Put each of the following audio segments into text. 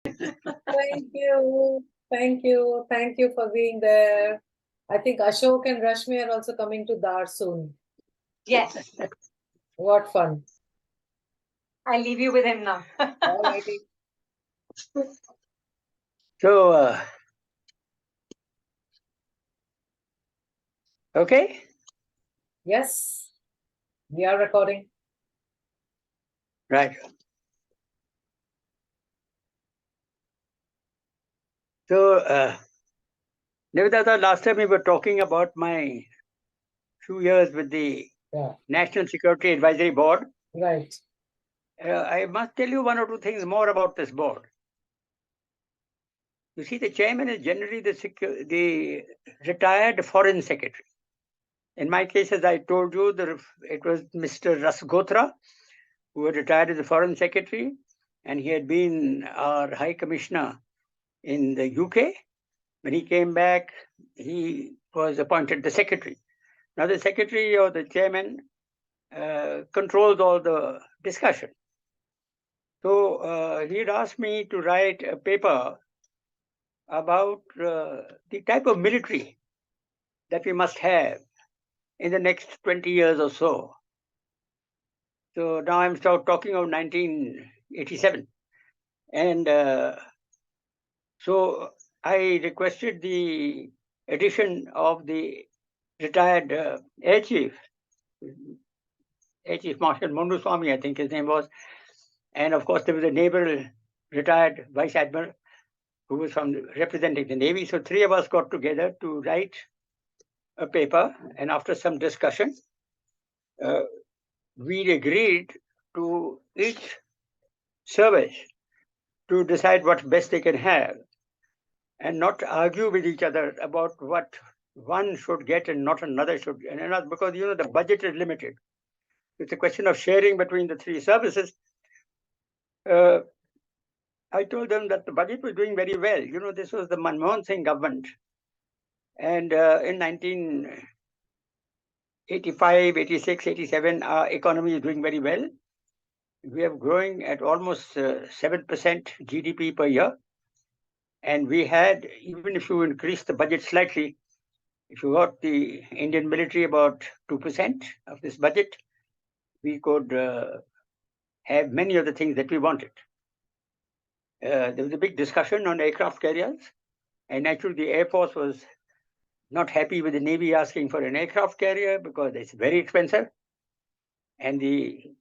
Thank you. Thank you. Thank you for being there. I think Ashok and Rashmi are also coming to Dar soon. Yes, What fun. I'll leave you with him now. All righty. So, okay. Yes, we are recording. Right. So, Nivedita, last time we were talking about my few years with the Yeah, National Security Advisory Board. right. I must tell you one or two things more about this board. You see, the chairman is generally the retired foreign secretary. In my case, as I told you, it was Mr. Rasgotra, who had retired as the foreign secretary, and he had been our high commissioner in the UK. When he came back, he was appointed the secretary. Now, the secretary or the chairman controls all the discussion. So he had asked me to write a paper about the type of military that we must have in the next 20 years or so. So now I'm talking of 1987. And so I requested the addition of the retired Air Chief Marshal Munduswamy, I think his name was. And of course, there was a naval retired Vice Admiral who was representing the Navy. So three of us got together to write a paper. And after some discussion, we agreed to each service to decide what best they can have and not argue with each other about what one should get and not another should get. And because, the budget is limited. It's a question of sharing between the three services. I told them that the budget was doing very well. This was the Manmohan Singh government. And in 1985, 86, 87, our economy is doing very well. We are growing at almost 7% GDP per year. And we had, even if you increase the budget slightly, if you got the Indian military about 2% of this budget, we could have many of the things that we wanted. There was a big discussion on aircraft carriers, and actually the Air Force was not happy with the Navy asking for an aircraft carrier because it's very expensive. And the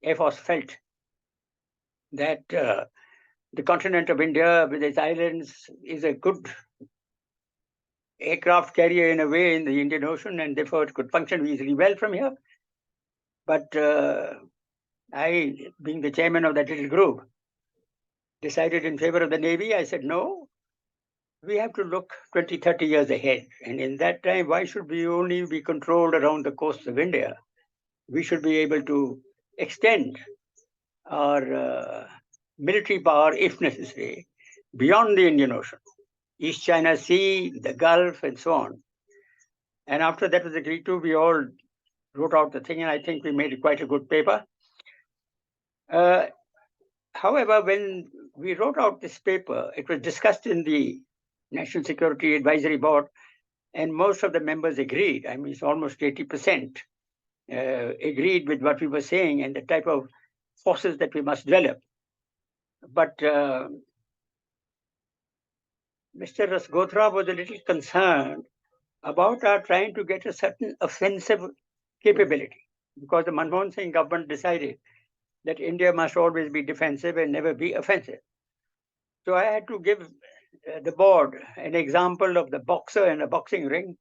Air Force felt that the continent of India with its islands is a good aircraft carrier in a way in the Indian Ocean, and therefore it could function reasonably well from here. But I, being the chairman of that little group, decided in favor of the Navy. I said, no, we have to look 20, 30 years ahead. And in that time, why should we only be controlled around the coasts of India? We should be able to extend our military power, if necessary, beyond the Indian Ocean, East China Sea, the Gulf, and so on. And after that was agreed to, we all wrote out the thing, and I think we made quite a good paper. However, when we wrote out this paper, it was discussed in the National Security Advisory Board, and most of the members agreed. I mean, it's almost 80% agreed with what we were saying and the type of forces that we must develop. But Mr. Rasgotra was a little concerned about our trying to get a certain offensive capability, because the Manmohan Singh government decided that India must always be defensive and never be offensive. So I had to give the board an example of the boxer in a boxing ring.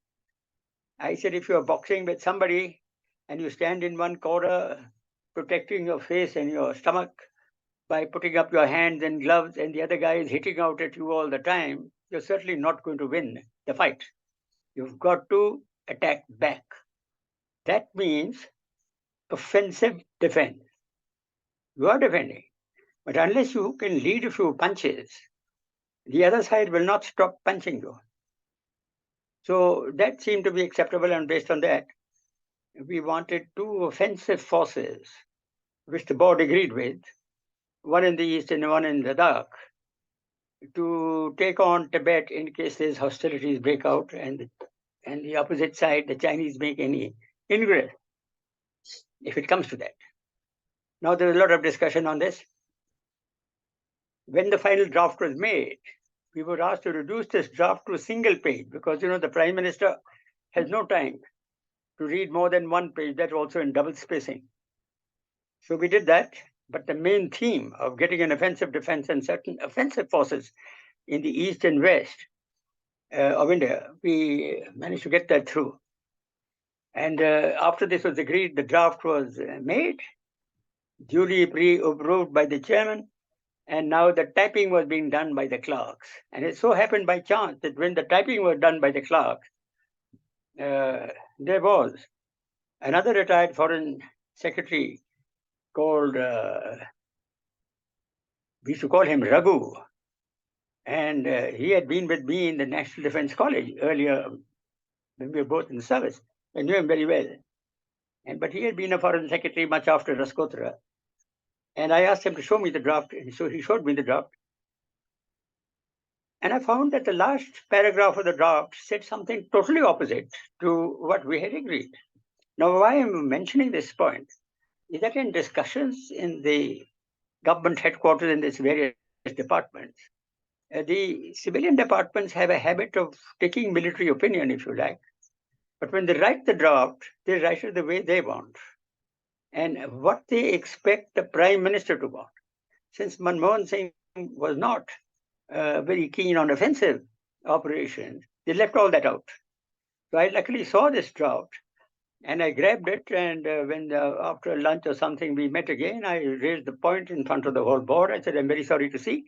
I said, if you're boxing with somebody and you stand in one corner protecting your face and your stomach by putting up your hands and gloves, and the other guy is hitting out at you all the time, you're certainly not going to win the fight. You've got to attack back. That means offensive defense. You are defending. But unless you can lead a few punches, the other side will not stop punching you. So that seemed to be acceptable, and based on that, we wanted two offensive forces, which the board agreed with, one in the east and one in Ladakh. to take on Tibet in case there's hostilities break out and the opposite side, the Chinese, make any ingress, if it comes to that. Now, there's a lot of discussion on this. When the final draft was made, we were asked to reduce this draft to a single page because, the Prime Minister has no time to read more than one page, that also in double spacing. So we did that, but the main theme of getting an offensive defense and certain offensive forces in the east and west of India, we managed to get that through. And after this was agreed, the draft was made, duly pre-approved by the chairman, and now the typing was being done by the clerks. And it so happened by chance that when the typing was done by the clerks, there was another retired foreign secretary called, we used to call him Raghu. And he had been with me in the National Defense College earlier when we were both in service. I knew him very well. But he had been a foreign secretary much after Raskotra. And I asked him to show me the draft. And so he showed me the draft. And I found that the last paragraph of the draft said something totally opposite to what we had agreed. Now, why I'm mentioning this point is that in discussions in the government headquarters in these various departments, the civilian departments have a habit of taking military opinion, if you like. But when they write the draft, they write it the way they want and what they expect the Prime Minister to want. Since Manmohan Singh was not very keen on offensive operations, they left all that out. So I luckily saw this draft and I grabbed it. And when after lunch or something we met again, I raised the point in front of the whole board. I said, I'm very sorry to see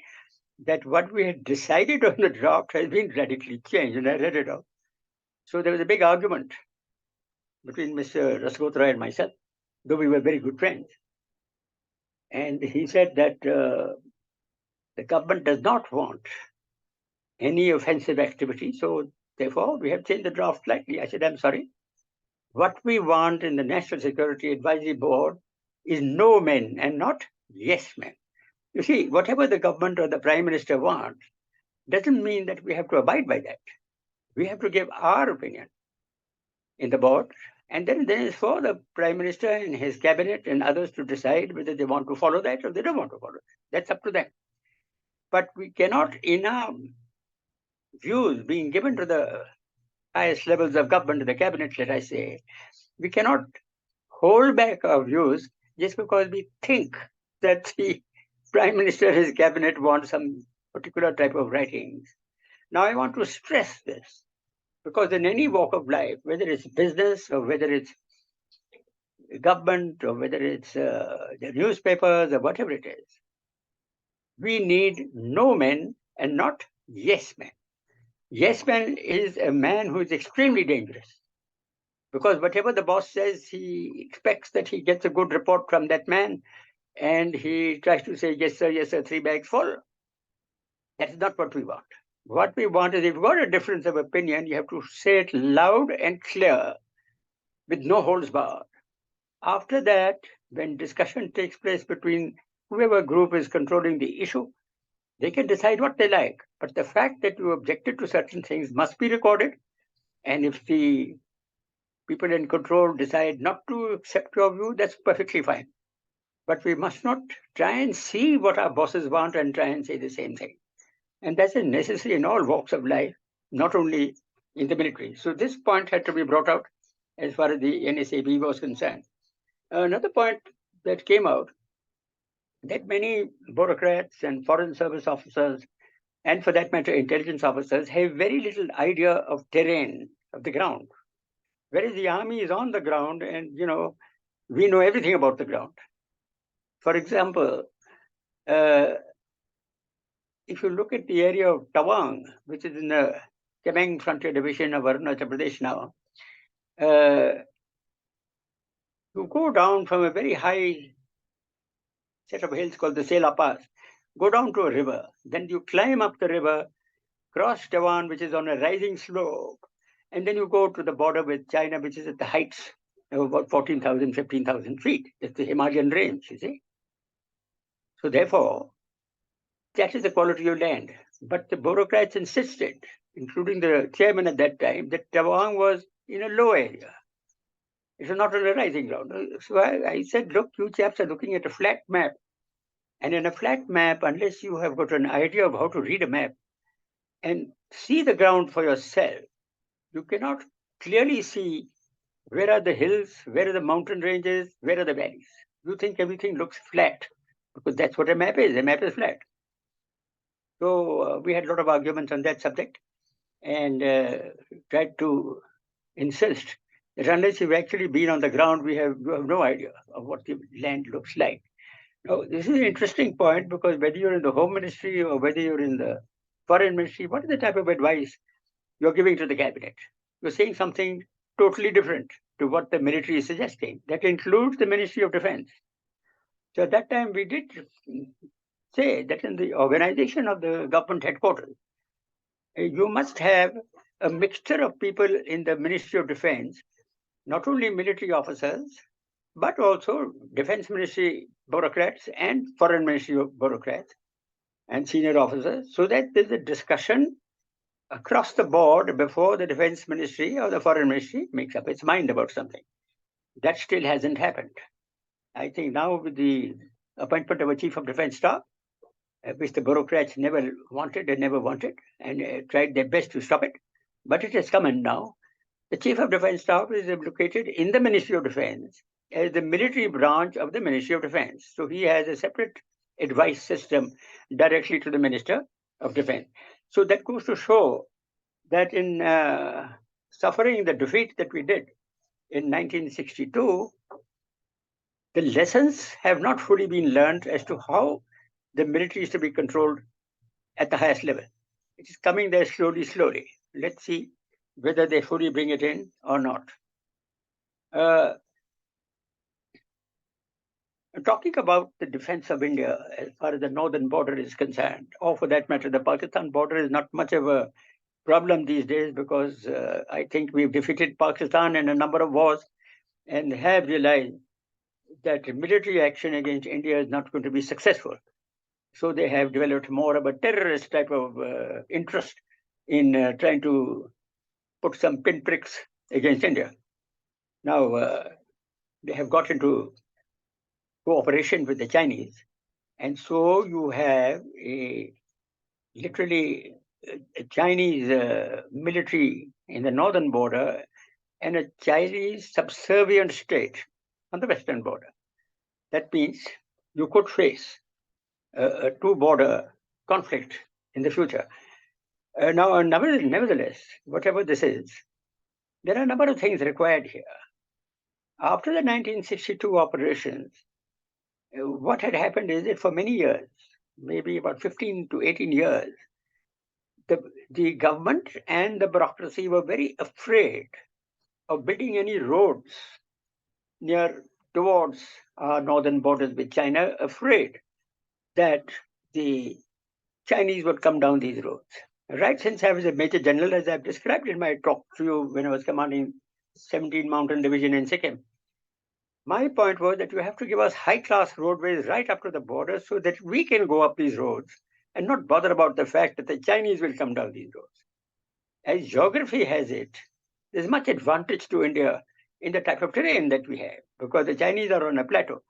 that what we had decided on the draft has been radically changed. And I read it out. So there was a big argument between Mr. Raskotra and myself, though we were very good friends. And he said that the government does not want any offensive activity. So therefore, we have changed the draft slightly. I said, I'm sorry. What we want in the National Security Advisory Board is no men and not yes men. You see, whatever the government or the Prime Minister wants doesn't mean that we have to abide by that. We have to give our opinion in the board, and then it's for the Prime Minister and his cabinet and others to decide whether they want to follow that or they don't want to follow it. That's up to them. But we cannot, in our views being given to the highest levels of government, the cabinet, let I say, we cannot hold back our views just because we think that the Prime Minister, his cabinet wants some particular type of writings. Now, I want to stress this because in any walk of life, whether it's business or whether it's government or whether it's the newspapers or whatever it is, we need no men and not yes men. Yes man is a man who is extremely dangerous because whatever the boss says, he expects that he gets a good report from that man and he tries to say, yes, sir, 3 bags full. That is not what we want. What we want is if you've got a difference of opinion, you have to say it loud and clear with no holds barred. After that, when discussion takes place between whoever group is controlling the issue, they can decide what they like. But the fact that you objected to certain things must be recorded. And if the people in control decide not to accept your view, that's perfectly fine. But we must not try and see what our bosses want and try and say the same thing. And that's necessary in all walks of life, not only in the military. So this point had to be brought out as far as the NSAB was concerned. Another point that came out, that many bureaucrats and foreign service officers, and for that matter, intelligence officers, have very little idea of terrain, of the ground. Whereas the army is on the ground and, we know everything about the ground. For example, if you look at the area of Tawang, which is in the Kemeng Frontier Division of Arunachal Pradesh now, you go down from a very high set of hills called the Sela Pass, go down to a river, then you climb up the river, cross Tawang, which is on a rising slope, and then you go to the border with China, which is at the heights of about 14,000, 15,000 feet. It's the Himalayan range, you see. So therefore, that is the quality of land. But the bureaucrats insisted, including the chairman at that time, that Tawang was in a low area. It was not on a rising ground. So I said, look, you chaps are looking at a flat map. And in a flat map, unless you have got an idea of how to read a map and see the ground for yourself, you cannot clearly see where are the hills, where are the mountain ranges, where are the valleys. You think everything looks flat because that's what a map is. A map is flat. So we had a lot of arguments on that subject and tried to insist that unless you've actually been on the ground, you have no idea of what the land looks like. Now, this is an interesting point because whether you're in the Home Ministry or whether you're in the Foreign Ministry, what is the type of advice you're giving to the cabinet? You're saying something totally different to what the military is suggesting. That includes the Ministry of Defense. So at that time, we did say that in the organization of the government headquarters, you must have a mixture of people in the Ministry of Defense, not only military officers, but also Defense Ministry bureaucrats and Foreign Ministry bureaucrats and senior officers, so that there's a discussion across the board before the Defense Ministry or the Foreign Ministry makes up its mind about something. That still hasn't happened. I think now with the appointment of a Chief of Defense Staff, which the bureaucrats never wanted and tried their best to stop it, but it has come in now. The Chief of Defense Staff is located in the Ministry of Defense as the military branch of the Ministry of Defense. So he has a separate advice system directly to the Minister of Defense. So that goes to show that in suffering the defeat that we did in 1962, the lessons have not fully been learned as to how the military is to be controlled at the highest level. It is coming there slowly, slowly. Let's see whether they fully bring it in or not. Talking about the defense of India as far as the northern border is concerned, or for that matter, the Pakistan border is not much of a problem these days because I think we've defeated Pakistan in a number of wars and have realized that military action against India is not going to be successful. So they have developed more of a terrorist type of interest in trying to put some pinpricks against India. Now, they have got into cooperation with the Chinese. And so you have literally a Chinese military in the northern border and a Chinese subservient state on the western border. That means you could face a two-border conflict in the future. Now, nevertheless, whatever this is, there are a number of things required here. After the 1962 operations, what had happened is that for many years, maybe about 15 to 18 years, the government and the bureaucracy were very afraid of building any roads towards our northern borders with China, afraid that the Chinese would come down these roads. Right since I was a Major General, as I've described in my talk to you when I was commanding 17 Mountain Division in Sikkim, my point was that you have to give us high-class roadways right up to the border so that we can go up these roads and not bother about the fact that the Chinese will come down these roads. As geography has it, there's much advantage to India in the type of terrain that we have, because the Chinese are on a plateau,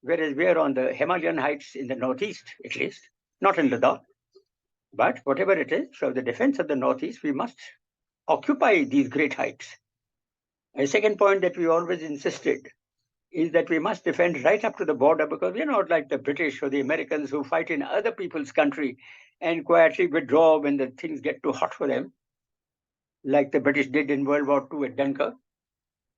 whereas we are on the Himalayan heights in the northeast, at least, not in Ladakh. But whatever it is, for the defense of the northeast, we must occupy these great heights. A second point that we always insisted is that we must defend right up to the border, because we're not like the British or the Americans who fight in other people's country and quietly withdraw when the things get too hot for them, like the British did in World War II at Dunkirk.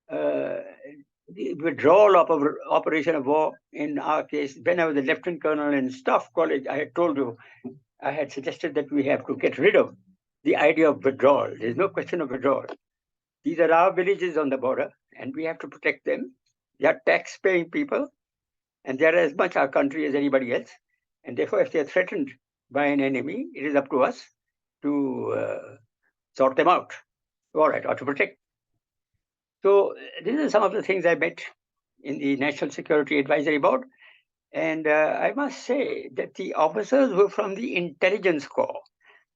The withdrawal of operation of war, in our case, when I was a lieutenant colonel in Staff College, I had told you, I had suggested that we have to get rid of the idea of withdrawal. There's no question of withdrawal. These are our villages on the border, and we have to protect them. They are tax-paying people, and they are as much our country as anybody else. And therefore, if they are threatened by an enemy, it is up to us to sort them out, all right, or to protect. So these are some of the things I met in the National Security Advisory Board. And I must say that the officers were from the intelligence corps.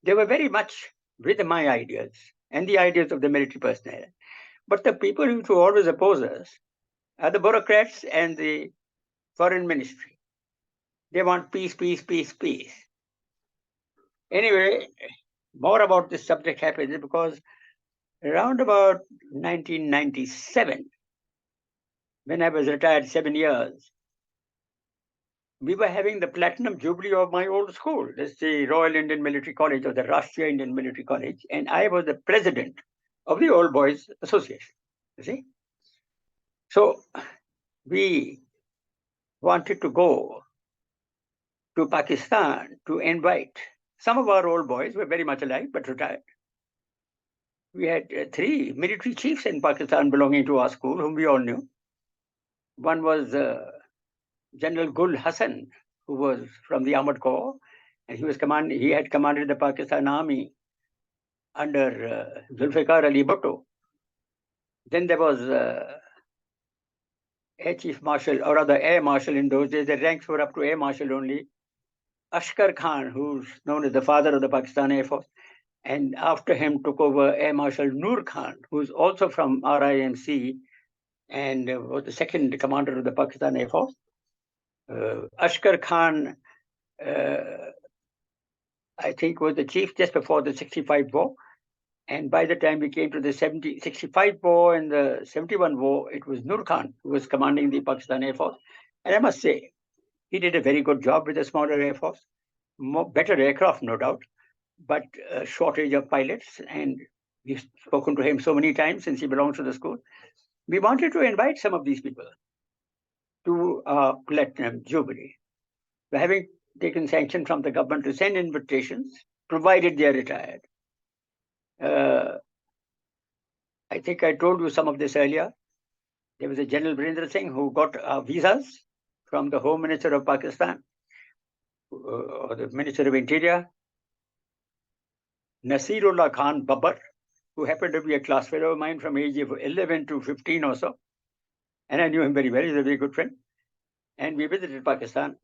They were very much with my ideas and the ideas of the military personnel. But the people who always oppose us are the bureaucrats and the foreign ministry. They want peace, peace, peace, peace. Anyway, more about this subject happened because around about 1997, when I was retired 7 years, we were having the platinum jubilee of my old school. That's the Royal Indian Military College or the Rashtriya Indian Military College. And I was the president of the Old Boys Association. You see? So we wanted to go to Pakistan to invite some of our old boys, were very much alive but retired. We had 3 military chiefs in Pakistan belonging to our school, whom we all knew. One was General Gul Hassan, who was from the Armored Corps, and he had commanded the Pakistan Army under Zulfikar Ali Bhutto. Then there was Air Chief Marshal, or rather Air Marshal in those days. The ranks were up to Air Marshal only. Ashkar Khan, who's known as the father of the Pakistan Air Force. And after him took over Air Marshal Noor Khan, who's also from RIMC and was the second commander of the Pakistan Air Force. Ashkar Khan, I think, was the chief just before the 65 war. And by the time we came to the 65 war and the 71 war, it was Noor Khan who was commanding the Pakistan Air Force. And I must say, he did a very good job with a smaller Air Force. Better aircraft, no doubt, but a shortage of pilots. And we've spoken to him so many times since he belongs to the school. We wanted to invite some of these people to our Platinum Jubilee. We're having taken sanction from the government to send invitations, provided they are retired. I think I told you some of this earlier. There was a General Virendra Singh who got visas from the Home Minister of Pakistan, or the Minister of Interior. Nasirullah Khan Babbar, who happened to be a class fellow of mine from age of 11 to 15 or so. And I knew him very well. He's a very good friend. And we visited Pakistan.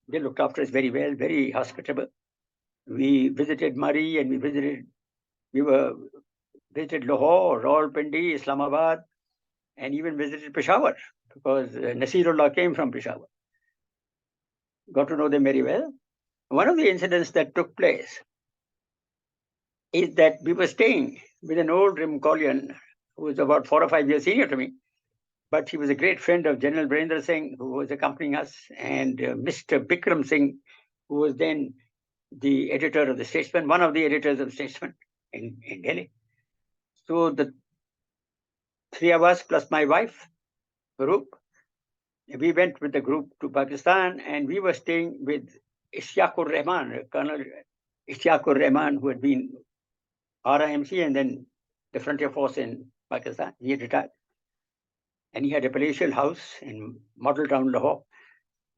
They looked after us very well, very hospitable. We visited Murree and we visited Lahore, Rawalpindi, Islamabad, and even visited Peshawar because Nasirullah came from Peshawar. Got to know them very well. One of the incidents that took place is that we were staying with an old Rimkolian who was about 4 or 5 years senior to me, but he was a great friend of General Virendra Singh, who was accompanying us, and Mr. Bikram Singh, who was then the editor of the Statesman, one of the editors of Statesman in Delhi. So the 3 of us plus my wife, group, we went with the group to Pakistan, and we were staying with Ishaqur Rahman, Colonel Ishaqur Rahman, who had been RIMC and then the Frontier Force in Pakistan. He had retired. And he had a palatial house in Model Town, Lahore,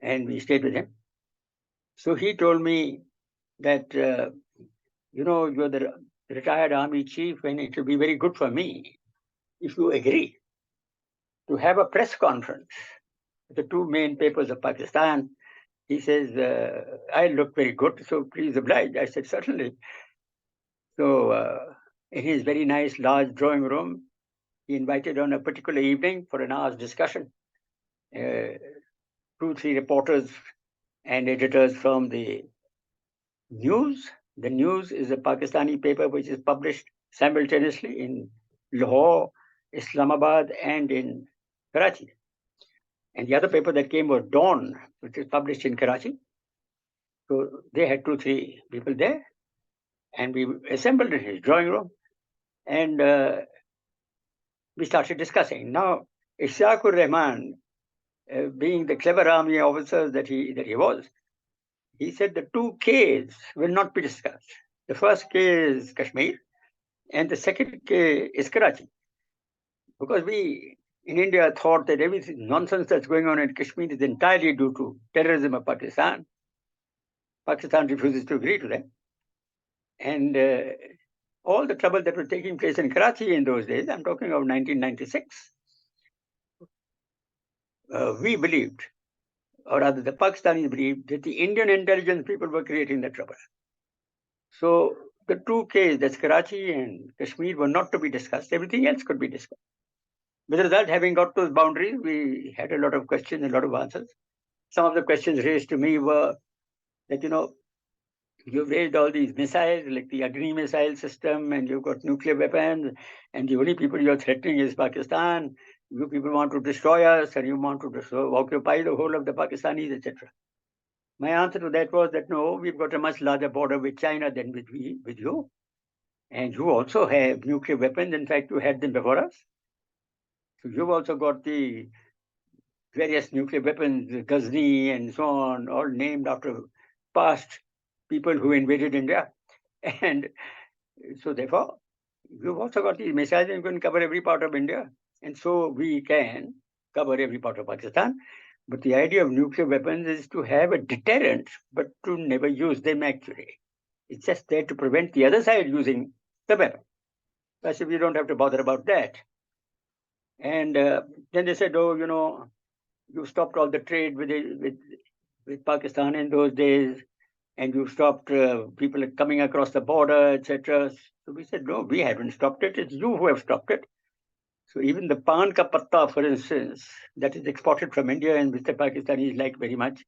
and we stayed with him. So he told me that, you're the retired army chief, and it will be very good for me if you agree to have a press conference with the 2 main papers of Pakistan. He says, I look very good, so please oblige. I said, certainly. So in his very nice, large drawing room, he invited on a particular evening for an hour's discussion 2, 3 reporters and editors from the News. The News is a Pakistani paper which is published simultaneously in Lahore, Islamabad, and in Karachi. And the other paper that came was Dawn, which is published in Karachi. So they had 2, 3 people there, and we assembled in his drawing room, and we started discussing. Now, Ishaqur Rahman, being the clever army officer that he was, he said the 2 Ks will not be discussed. The first K is Kashmir, and the second K is Karachi. Because we in India thought that everything nonsense that's going on in Kashmir is entirely due to terrorism of Pakistan. Pakistan refuses to agree to that. And all the trouble that was taking place in Karachi in those days, I'm talking of 1996, we believed, or rather the Pakistanis believed, that the Indian intelligence people were creating the trouble. So the two cases, that's Karachi and Kashmir, were not to be discussed. Everything else could be discussed. With the result, having got those boundaries, we had a lot of questions, a lot of answers. Some of the questions raised to me were that, you've raised all these missiles, like the Agni missile system, and you've got nuclear weapons, and the only people you're threatening is Pakistan. You people want to destroy us, and you want to occupy the whole of the Pakistanis, etc. My answer to that was that no, we've got a much larger border with China than with you. And you also have nuclear weapons. In fact, you had them before us. So you've also got the various nuclear weapons, Ghazni and so on, all named after past people who invaded India. And so therefore, you've also got these missiles and you can cover every part of India. And so we can cover every part of Pakistan. But the idea of nuclear weapons is to have a deterrent, but to never use them actually. It's just there to prevent the other side using the weapon. I said, we don't have to bother about that. And then they said, oh, you stopped all the trade with Pakistan in those days, and you stopped people coming across the border, etc. So we said, no, we haven't stopped it. It's you who have stopped it. So even the pan ka patta, for instance, that is exported from India and which the Pakistanis like very much,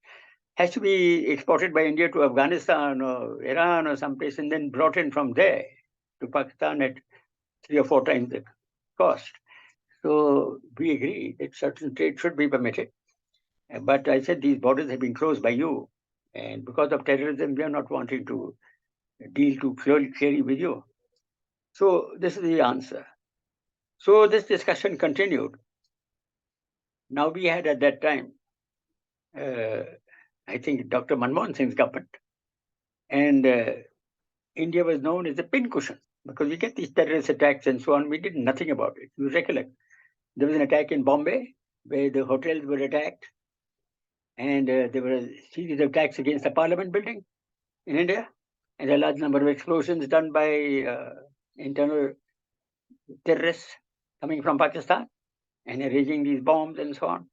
has to be exported by India to Afghanistan or Iran or someplace and then brought in from there to Pakistan at 3 or 4 times the cost. So we agree that certain trade should be permitted. But I said these borders have been closed by you. And because of terrorism, we are not wanting to deal too clearly with you. So this is the answer. So this discussion continued. Now we had at that time, I think Dr. Manmohan Singh's government. And India was known as a pincushion because we get these terrorist attacks and so on. We did nothing about it. You recollect, there was an attack in Bombay where the hotels were attacked. And there were a series of attacks against the parliament building in India. And a large number of explosions done by internal terrorists coming from Pakistan and arranging these bombs and so on.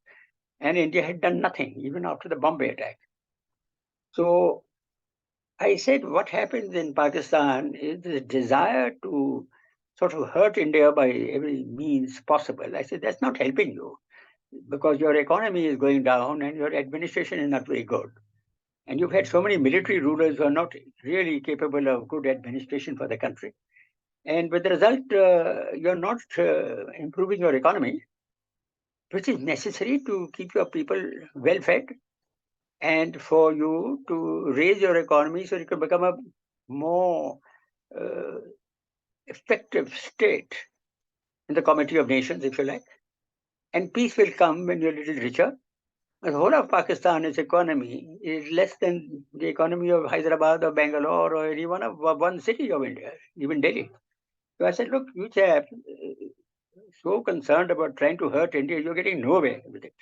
And India had done nothing, even after the Bombay attack. So I said, what happens in Pakistan is the desire to sort of hurt India by every means possible. I said, that's not helping you because your economy is going down and your administration is not very good. And you've had so many military rulers who are not really capable of good administration for the country. And with the result, you're not improving your economy, which is necessary to keep your people well fed and for you to raise your economy so you can become a more effective state in the Committee of Nations, if you like. And peace will come when you're a little richer. The whole of Pakistan's economy is less than the economy of Hyderabad or Bangalore or any one city of India, even Delhi. So I said, look, you chap, so concerned about trying to hurt India, you're getting nowhere with it.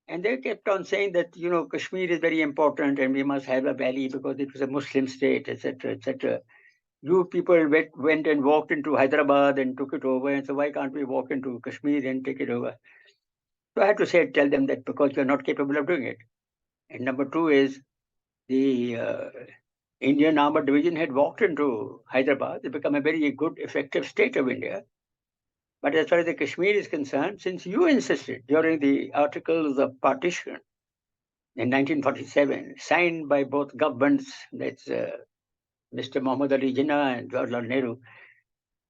And they kept on saying that, Kashmir is very important and we must have a valley because it was a Muslim state, etc., etc. You people went and walked into Hyderabad and took it over. And so why can't we walk into Kashmir and take it over? So I had to tell them that because you're not capable of doing it. And number two is the Indian Armored Division had walked into Hyderabad. They become a very good, effective state of India. But as far as the Kashmir is concerned, since you insisted during the Articles of Partition in 1947, signed by both governments, that's Mr. Muhammad Ali Jinnah and Jawaharlal Nehru,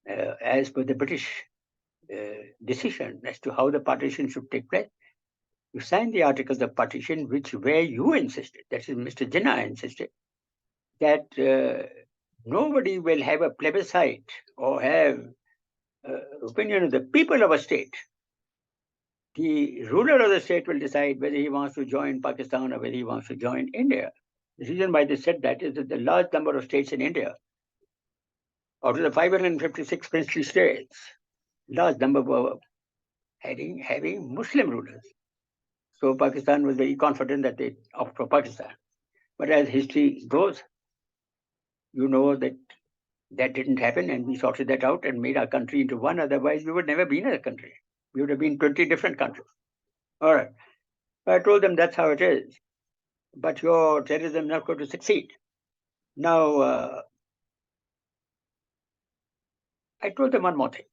as per the British decision as to how the partition should take place, you signed the Articles of Partition, where you insisted, that is Mr. Jinnah insisted, that nobody will have a plebiscite or have opinion of the people of a state. The ruler of the state will decide whether he wants to join Pakistan or whether he wants to join India. The reason why they said that is that the large number of states in India, out of the 556 princely states, large number were having Muslim rulers. So Pakistan was very confident that they opt for Pakistan. But as history goes, you know that didn't happen, and we sorted that out and made our country into one. Otherwise, we would never been a country. We would have been 20 different countries. All right. I told them that's how it is. But your terrorism is not going to succeed. Now, I told them one more thing.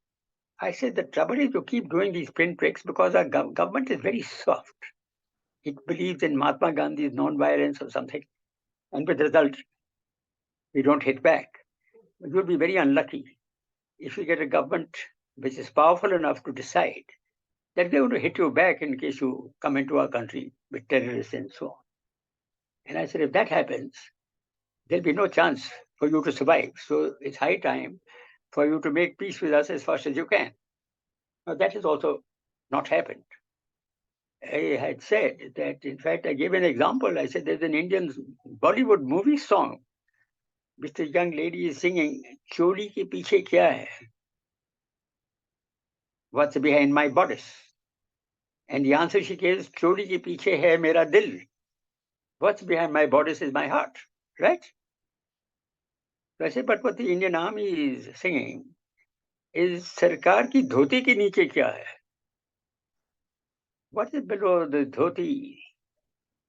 I said the trouble is to keep doing these pinpricks because our government is very soft. It believes in Mahatma Gandhi's non-violence or something, and with the result, we don't hit back. You'll be very unlucky if you get a government which is powerful enough to decide that they're going to hit you back in case you come into our country with terrorists and so on. And I said, if that happens, there'll be no chance for you to survive. So it's high time for you to make peace with us as fast as you can. Now, that has also not happened. I had said that, in fact, I gave an example. I said there's an Indian Bollywood movie song which the young lady is singing, Choli ke piche kya hai? What's behind my bodice? And the answer she gives, Choli ke piche hai mera dil. What's behind my bodice is my heart, right? So I said, but what the Indian Army is singing is Sarkar ki dhoti ke niche kya hai? What is below the dhoti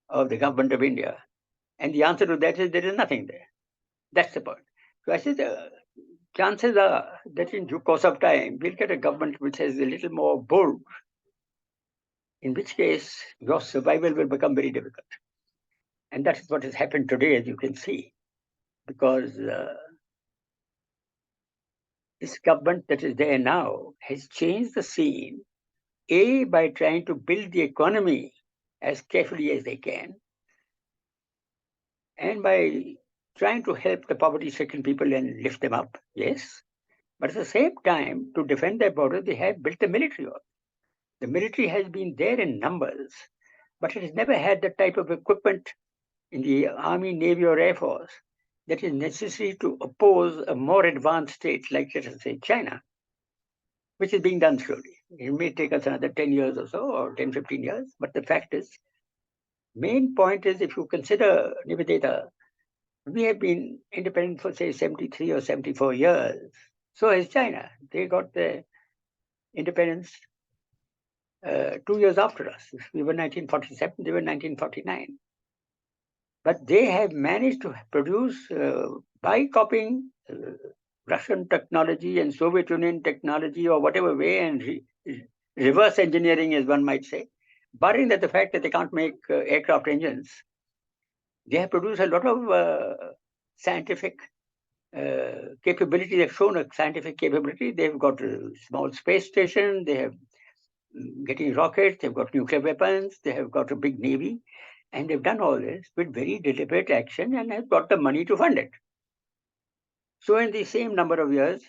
of the government of India? And the answer to that is there is nothing there. That's the point. So I said, chances are that in due course of time, we'll get a government which is a little more bold, in which case your survival will become very difficult. And that is what has happened today, as you can see, because this government that is there now has changed the scene, A, by trying to build the economy as carefully as they can, and by trying to help the poverty-stricken people and lift them up, yes. But at the same time, to defend their border, they have built a military. The military has been there in numbers, but it has never had the type of equipment in the Army, Navy, or Air Force that is necessary to oppose a more advanced state like, let us say, China, which is being done slowly. It may take us another 10 years or so, or 10, 15 years, but the fact is, main point is, if you consider, Nivedita, we have been independent for, say, 73 or 74 years. So has China. They got their independence 2 years after us. We were 1947, they were 1949. But they have managed to produce, by copying Russian technology and Soviet Union technology or whatever way, and reverse engineering, as one might say, barring that the fact that they can't make aircraft engines, they have produced a lot of scientific capability. They've shown a scientific capability. They've got a small space station. They have getting rockets. They've got nuclear weapons. They have got a big navy. And they've done all this with very deliberate action and have got the money to fund it. So in the same number of years,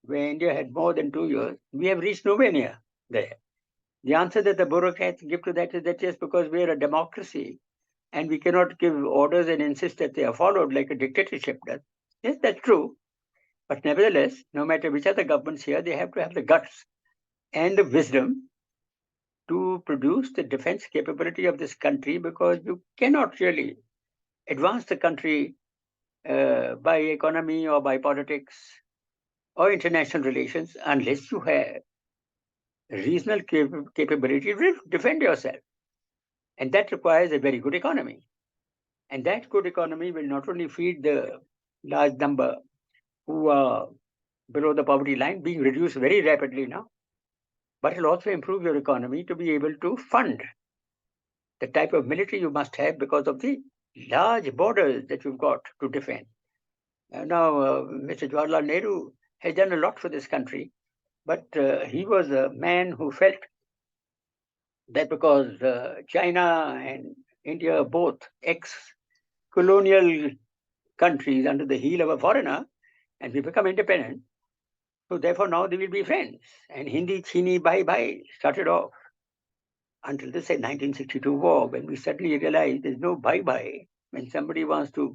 where India had more than 2 years, we have reached nowhere near there. The answer that the bureaucrats give to that is that just because we are a democracy and we cannot give orders and insist that they are followed like a dictatorship does. Yes, that's true. But nevertheless, no matter which are the governments here, they have to have the guts and the wisdom to produce the defense capability of this country, because you cannot really advance the country by economy or by politics or international relations unless you have regional capability to defend yourself. And that requires a very good economy. And that good economy will not only feed the large number who are below the poverty line, being reduced very rapidly now, but it'll also improve your economy to be able to fund the type of military you must have because of the large borders that you've got to defend. Now, Mr. Jawaharlal Nehru has done a lot for this country, but he was a man who felt that because China and India are both ex-colonial countries under the heel of a foreigner, and we become independent, so therefore now they will be friends. And Hindi Chini Bhai Bhai started off until the say 1962 war, when we suddenly realized there's no bhai bhai. When somebody wants to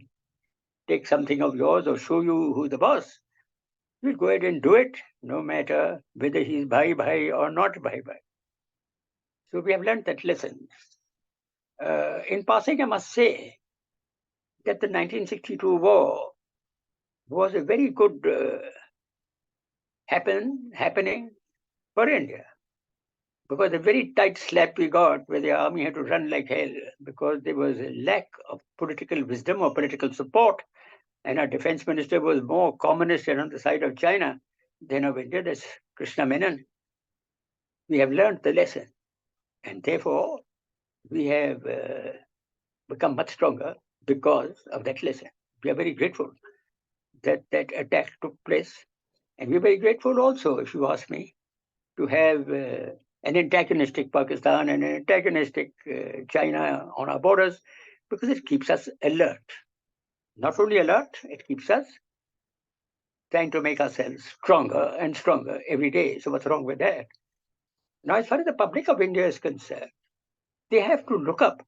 take something of yours or show you who's the boss, you'll go ahead and do it, no matter whether he's bhai bhai or not bhai bhai. So we have learned that lesson. In passing, I must say that the 1962 war was a very good happening for India, because a very tight slap we got where the army had to run like hell because there was a lack of political wisdom or political support, and our defense minister was more communist and on the side of China then of India, that's Krishna Menon. We have learned the lesson, and therefore we have become much stronger because of that lesson. We are very grateful that that attack took place, and we're very grateful also, if you ask me, to have an antagonistic Pakistan and an antagonistic China on our borders, because it keeps us alert. Not only alert, it keeps us trying to make ourselves stronger and stronger every day. So what's wrong with that? Now, as far as the public of India is concerned, they have to look up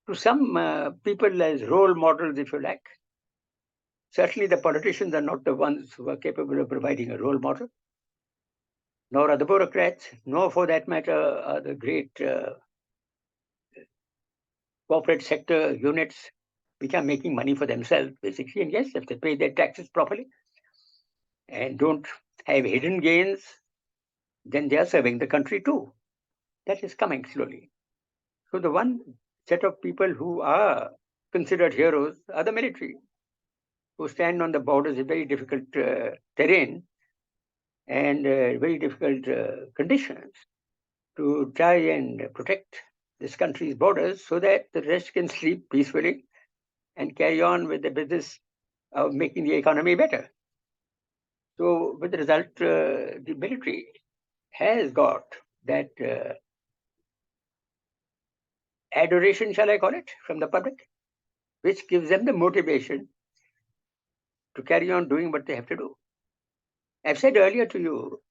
to some people as role models, if you like. Certainly, the politicians are not the ones who are capable of providing a role model, nor are the bureaucrats, nor for that matter are the great corporate sector units which are making money for themselves, basically. And yes, if they pay their taxes properly and don't have hidden gains, then they are serving the country too. That is coming slowly. So the one set of people who are considered heroes are the military, who stand on the borders in very difficult terrain and very difficult conditions to try and protect this country's borders so that the rest can sleep peacefully and carry on with the business of making the economy better. So with the result, the military has got that adoration, shall I call it, from the public, which gives them the motivation to carry on doing what they have to do. I've said earlier to you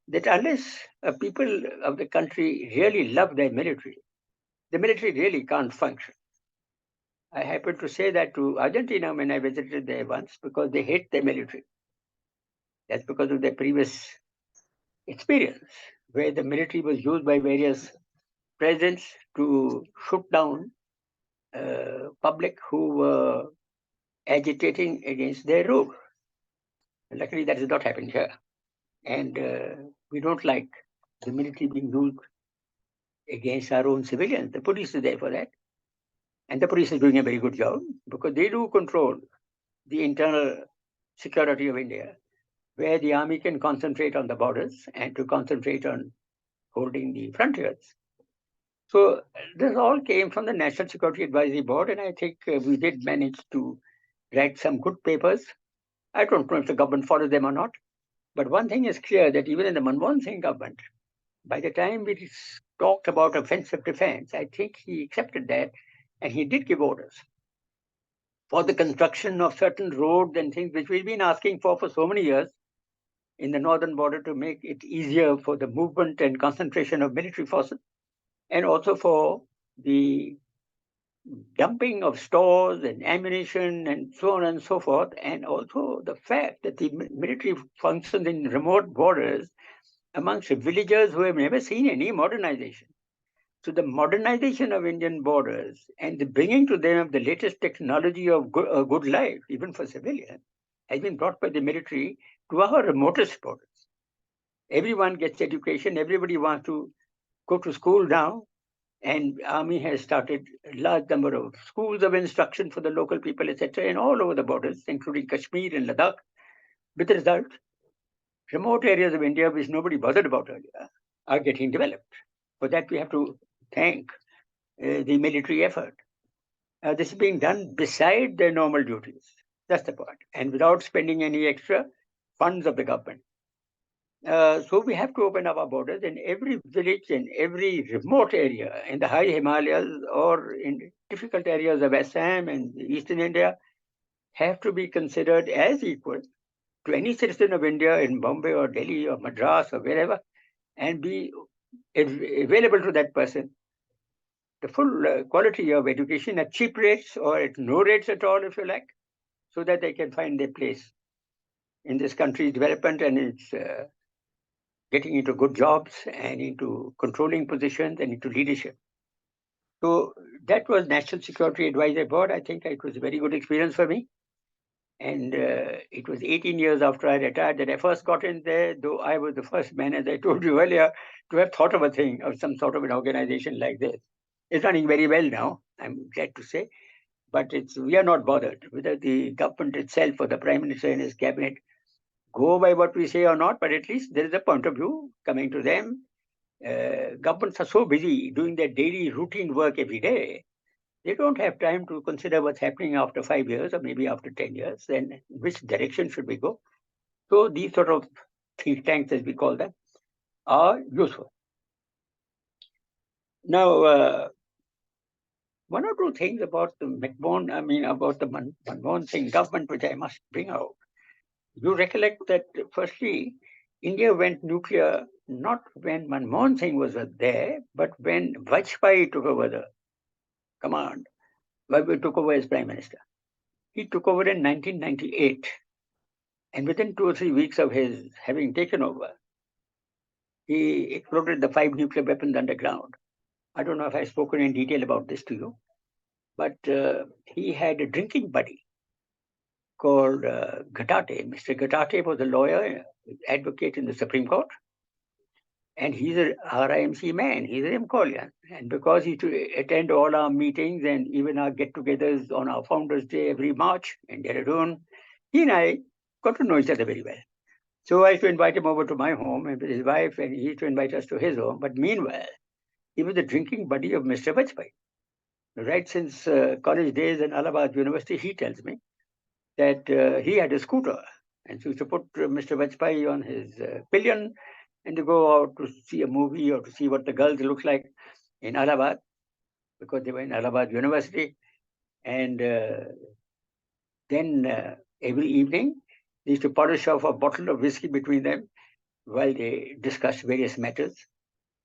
that unless people of the country really love their military, the military really can't function. I happened to say that to Argentina when I visited there once, because they hate their military. That's because of their previous experience, where the military was used by various presidents to shoot down public who were agitating against their rule. Luckily, that has not happened here. And we don't like the military being used against our own civilians. The police is there for that. And the police is doing a very good job because they do control the internal security of India, where the army can concentrate on the borders and to concentrate on holding the frontiers. So this all came from the National Security Advisory Board, and I think we did manage to write some good papers. I don't know if the government follows them or not, but one thing is clear, that even in the Manmohan Singh government, by the time we talked about offensive defense, I think he accepted that, and he did give orders for the construction of certain roads and things which we've been asking for so many years in the northern border, to make it easier for the movement and concentration of military forces, and also for the dumping of stores and ammunition and so on and so forth, and also the fact that the military functions in remote borders amongst villagers who have never seen any modernization. So the modernization of Indian borders and the bringing to them of the latest technology of good life, even for civilians, has been brought by the military to our remotest borders. Everyone gets education, everybody wants to go to school now, and army has started a large number of schools of instruction for the local people, etc., and all over the borders, including Kashmir and Ladakh. With the result, remote areas of India, which nobody bothered about earlier, are getting developed. For that, we have to thank the military effort. This is being done beside their normal duties. That's the point. And without spending any extra funds of the government. So we have to open up our borders, in every village and every remote area in the high Himalayas or in difficult areas of Assam and Eastern India have to be considered as equal to any citizen of India in Bombay or Delhi or Madras or wherever, and be available to that person the full quality of education at cheap rates or at no rates at all, if you like, so that they can find their place in this country's development and its getting into good jobs and into controlling positions and into leadership. So that was National Security Advisory Board. I think it was a very good experience for me. And it was 18 years after I retired that I first got in there, though I was the first man, as I told you earlier, to have thought of a thing, of some sort of an organization like this. It's running very well now, I'm glad to say. But we are not bothered whether the government itself or the Prime Minister and his cabinet go by what we say or not, but at least there is a point of view coming to them. Governments are so busy doing their daily routine work every day, they don't have time to consider what's happening after 5 years or maybe after 10 years, then which direction should we go. So these sort of think tanks, as we call them, are useful. Now, one or two things about the Manmohan Singh government, which I must bring out. You recollect that, firstly, India went nuclear not when Manmohan Singh was there, but when Vajpayee took over the command, Vajpayee took over as Prime Minister. He took over in 1998. And within 2 or 3 weeks of his having taken over, he exploded the 5 nuclear weapons underground. I don't know if I've spoken in detail about this to you, but he had a drinking buddy called Ghatate. Mr. Ghatate was a lawyer, advocate in the Supreme Court, and he's a RIMC man. He's a Rimkolian. And because he used to attend all our meetings and even our get-togethers on our Founders' Day every March in Dehradun, he and I got to know each other very well. So I used to invite him over to my home and with his wife, and he used to invite us to his home. But meanwhile, he was the drinking buddy of Mr. Vajpayee. Right since college days in Allahabad University, he tells me that he had a scooter and so he used to put Mr. Vajpayee on his pillion and to go out to see a movie or to see what the girls look like in Allahabad, because they were in Allahabad University. And then every evening, they used to polish off a bottle of whiskey between them while they discussed various matters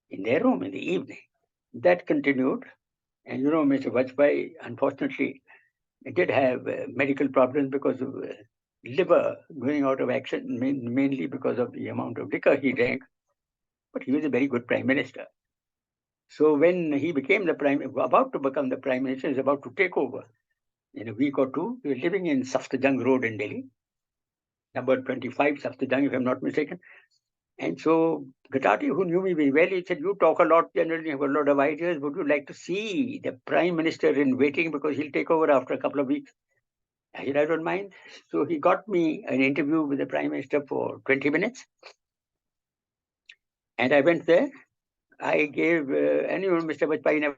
in their room in the evening. That continued. And Mr. Vajpayee, unfortunately, did have medical problems because of liver going out of action, mainly because of the amount of liquor he drank. But he was a very good prime minister. So when he became about to become the prime minister, he was about to take over in a week or two. We were living in Safdarjung Road in Delhi, number 25 Safdarjung, if I'm not mistaken. And so Ghatate, who knew me very well, he said, "You talk a lot, generally have a lot of ideas. Would you like to see the prime minister in waiting, because he'll take over after a couple of weeks?" I said, "I don't mind." So he got me an interview with the prime minister for 20 minutes. And I went there. I gave, Mr. Vajpayee never